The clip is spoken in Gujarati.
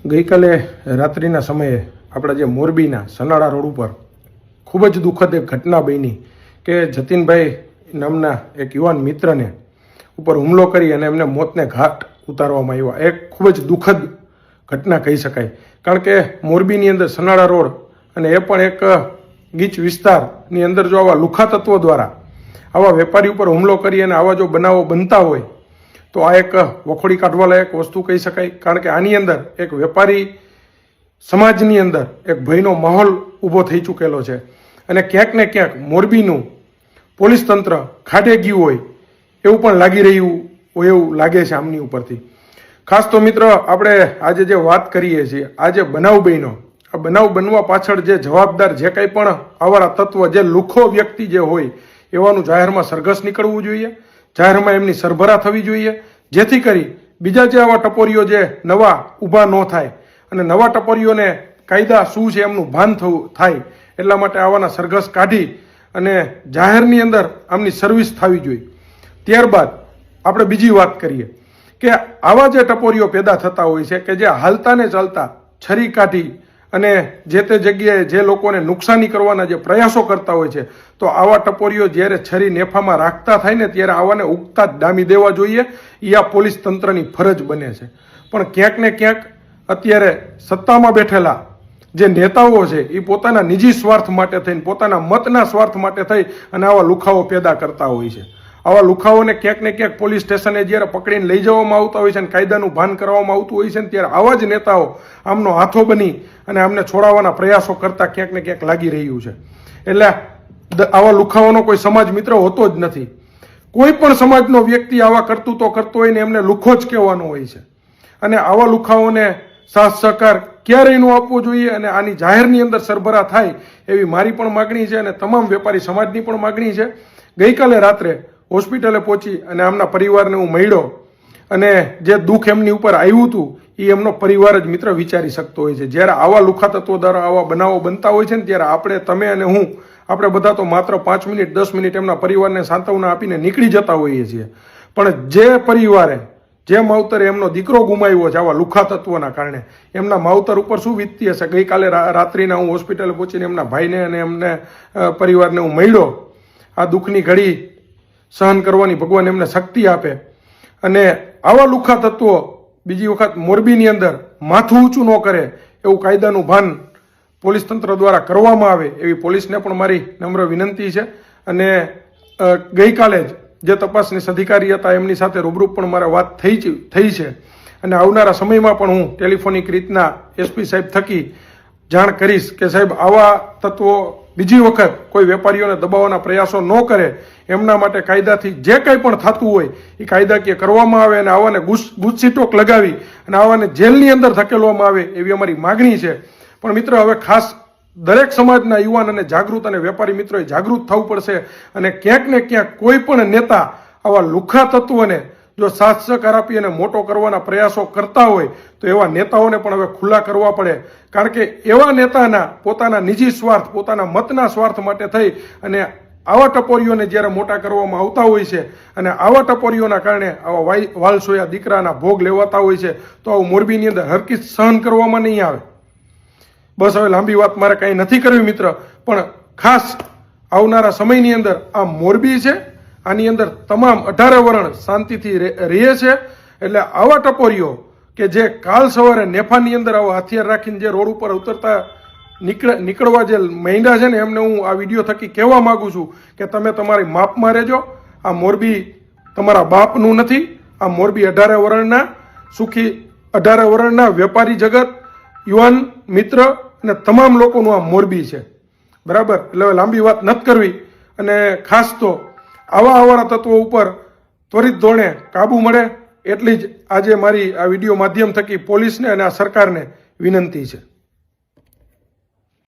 ગઈકાલે રાત્રિના સમયે આપણા જે મોરબીના સનાળા રોડ ઉપર ખૂબ જ દુઃખદ એક ઘટના બની કે જતીનભાઈ નામના એક યુવાન મિત્રને ઉપર હુમલો કરી અને એમને મોતને ઘાટ ઉતારવામાં આવ્યા. એક ખૂબ જ દુઃખદ ઘટના કહી શકાય, કારણ કે મોરબીની અંદર સનાળા રોડ અને એ પણ એક ગીચ વિસ્તારની અંદર જો આવા લુખા તત્વો દ્વારા આવા વેપારી ઉપર હુમલો કરી અને આવા જો બનાવો બનતા હોય તો આ એક વખોડી કાઢવા લાયક વસ્તુ કહી શકાય. કારણ કે આની અંદર એક વેપારી સમાજની અંદર એક ભયનો માહોલ ઊભો થઈ ચૂકેલો છે અને ક્યાંક ને ક્યાંક મોરબીનું પોલીસ તંત્ર ખાડે ગયું હોય એવું પણ લાગી રહ્યું હોય એવું લાગે છે આમની ઉપરથી. ખાસ તો મિત્રો આપણે આજે જે વાત કરીએ છીએ, આ જે બનાવ બન્યો, આ બનાવ બનવા પાછળ જે જવાબદાર જે કંઈ પણ આવારા તત્વ, જે લુખો વ્યક્તિ જે હોય એવાનું જાહેરમાં સરઘસ નીકળવું જોઈએ, જાહેરમાં એમની સરભરા થવી જોઈએ, જેથી કરી બીજા જે આવા ટપોરીઓ જે નવા ઊભા ન થાય અને નવા ટપોરીઓને કાયદા શું છે એમનું ભાન થાય. એટલા માટે આવાના સરઘસ કાઢી અને જાહેરની અંદર આમની સર્વિસ થવી જોઈએ. ત્યારબાદ આપણે બીજી વાત કરીએ કે આવા જે ટપોરીઓ પેદા થતા હોય છે કે જે હાલતા ને ચાલતા છરી કાઢી અને જે તે જગ્યાએ જે લોકોને નુકસાની કરવાના જે પ્રયાસો કરતા હોય છે, તો આવા ટપોરીઓ જ્યારે છરી નેફામાં રાખતા થાય ને ત્યારે આવાને ઉગતા જ ડામી દેવા જોઈએ. એ આ પોલીસ તંત્રની ફરજ બને છે. પણ ક્યાંક ને ક્યાંક અત્યારે સત્તામાં બેઠેલા જે નેતાઓ છે એ પોતાના નિજી સ્વાર્થ માટે થઈને, પોતાના મતના સ્વાર્થ માટે થઈ અને આવા લુખાઓ પેદા કરતા હોય છે. આવા લુખાઓને ક્યાંક ને ક્યાંક પોલીસ સ્ટેશને જ્યારે પકડીને લઈ જવામાં આવતા હોય છે અને કાયદાનું ભાન કરવામાં આવતું હોય છે ને ત્યારે આવા જ નેતાઓ આમનો હાથો બની અને આમને છોડાવવાના પ્રયાસો કરતા ક્યાંક ને ક્યાંક લાગી રહ્યું છે. એટલે આવા લુખાઓનો કોઈ સમાજ મિત્ર હોતો જ નથી. કોઈ પણ સમાજનો વ્યક્તિ આવા કરતૂતો કરતો હોય ને એમને લુખો જ કહેવાનો હોય છે. અને આવા લુખાઓને સાથ સહકાર ક્યારેય ન આપવો જોઈએ અને આની જાહેરની અંદર સરભરા થાય એવી મારી પણ માગણી છે અને તમામ વેપારી સમાજની પણ માગણી છે. ગઈકાલે રાત્રે હોસ્પિટલે પહોંચી અને આમના પરિવારને હું મળ્યો અને જે દુઃખ એમની ઉપર આવ્યું હતું એ એમનો પરિવાર જ મિત્ર વિચારી શકતો હોય છે. જ્યારે આવા લુખા તત્વો દ્વારા આવા બનાવો બનતા હોય છે ને ત્યારે આપણે, તમે અને હું, આપણે બધા તો માત્ર 5 મિનિટ 10 મિનિટ એમના પરિવારને સાંત્વના આપીને નીકળી જતા હોઈએ છીએ. પણ જે પરિવારે, જે માવતરે એમનો દીકરો ગુમાવ્યો છે આવા લુખા તત્વોના કારણે, એમના માવતર ઉપર શું વીતતી હશે. ગઈકાલે રાત્રિના હું હોસ્પિટલે પહોંચીને એમના ભાઈને અને એમને પરિવારને હું મળ્યો. આ દુઃખની ઘડી સહન કરવાની ભગવાન એમને શક્તિ આપે અને આવા લુખા તત્વો બીજી વખત મોરબીની અંદર માથું ઊંચું ન કરે એવું કાયદાનું ભાન પોલીસ તંત્ર દ્વારા કરવામાં આવે એવી પોલીસને પણ મારી નમ્ર વિનંતી છે. અને ગઈકાલે જ જે તપાસનીશ અધિકારી હતા એમની સાથે રૂબરૂ પણ મારે વાત થઈ છે અને આવનારા સમયમાં પણ હું ટેલિફોનિક રીતના એસપી સાહેબ થકી જાણ કરીશ કે સાહેબ આવા તત્વો બીજી વખત કોઈ વેપારીઓને દબાવવાના પ્રયાસો ન કરે, એમના માટે કાયદાથી જે કંઈ પણ થતું હોય એ કાયદાકીય કરવામાં આવે અને આવાને ગુસ્સીટોક લગાવી અને આવાને જેલની અંદર ધકેલવામાં આવે એવી અમારી માગણી છે. પણ મિત્ર, હવે ખાસ દરેક સમાજના યુવાન અને જાગૃત અને વેપારી મિત્રોએ જાગૃત થવું પડશે અને ક્યાંક ને ક્યાંક કોઈ પણ નેતા આવા લુખા તત્વોને જો સાથ સહકાર આપી અને મોટો કરવાના પ્રયાસો કરતા હોય તો એવા નેતાઓને પણ હવે ખુલ્લા કરવા પડે. કારણ કે એવા નેતાના પોતાના નિજી સ્વાર્થ, પોતાના મતના સ્વાર્થ માટે થઈ અને આવા ટપોરીઓને જ્યારે મોટા કરવામાં આવતા હોય છે અને આવા ટપોરીઓના કારણે આવા વાલસોયા દીકરાના ભોગ લેવાતા હોય છે તો આવું મોરબીની અંદર હરકત સહન કરવામાં નહીં આવે. બસ હવે લાંબી વાત મારે કાંઈ નથી કરવી મિત્ર, પણ ખાસ આવનારા સમયની અંદર આ મોરબી છે, આની અંદર તમામ 18 વર્ણ શાંતિથી રહે છે. એટલે આવા ટપોરીઓ કે જે કાલ સવારે નેફાની અંદર આવા હથિયાર રાખીને જે રોડ ઉપર ઉતરતા નીકળવા જે મહિના છે ને એમને હું આ વિડીયો થકી કહેવા માંગુ છું કે તમે તમારી માપમાં રહેજો. આ મોરબી તમારા બાપનું નથી. આ મોરબી 18 વર્ણના સુખી 18 વર્ણના વેપારી જગત, યુવાન મિત્ર અને તમામ લોકોનું આ મોરબી છે. બરાબર? એટલે લાંબી વાત નથી કરવી અને ખાસ તો આવા તત્વો ઉપર ત્વરિત ધોરણે કાબુ મળે એટલી જ આજે મારી આ વિડીયો માધ્યમ થકી પોલીસને અને આ સરકારને વિનંતી છે.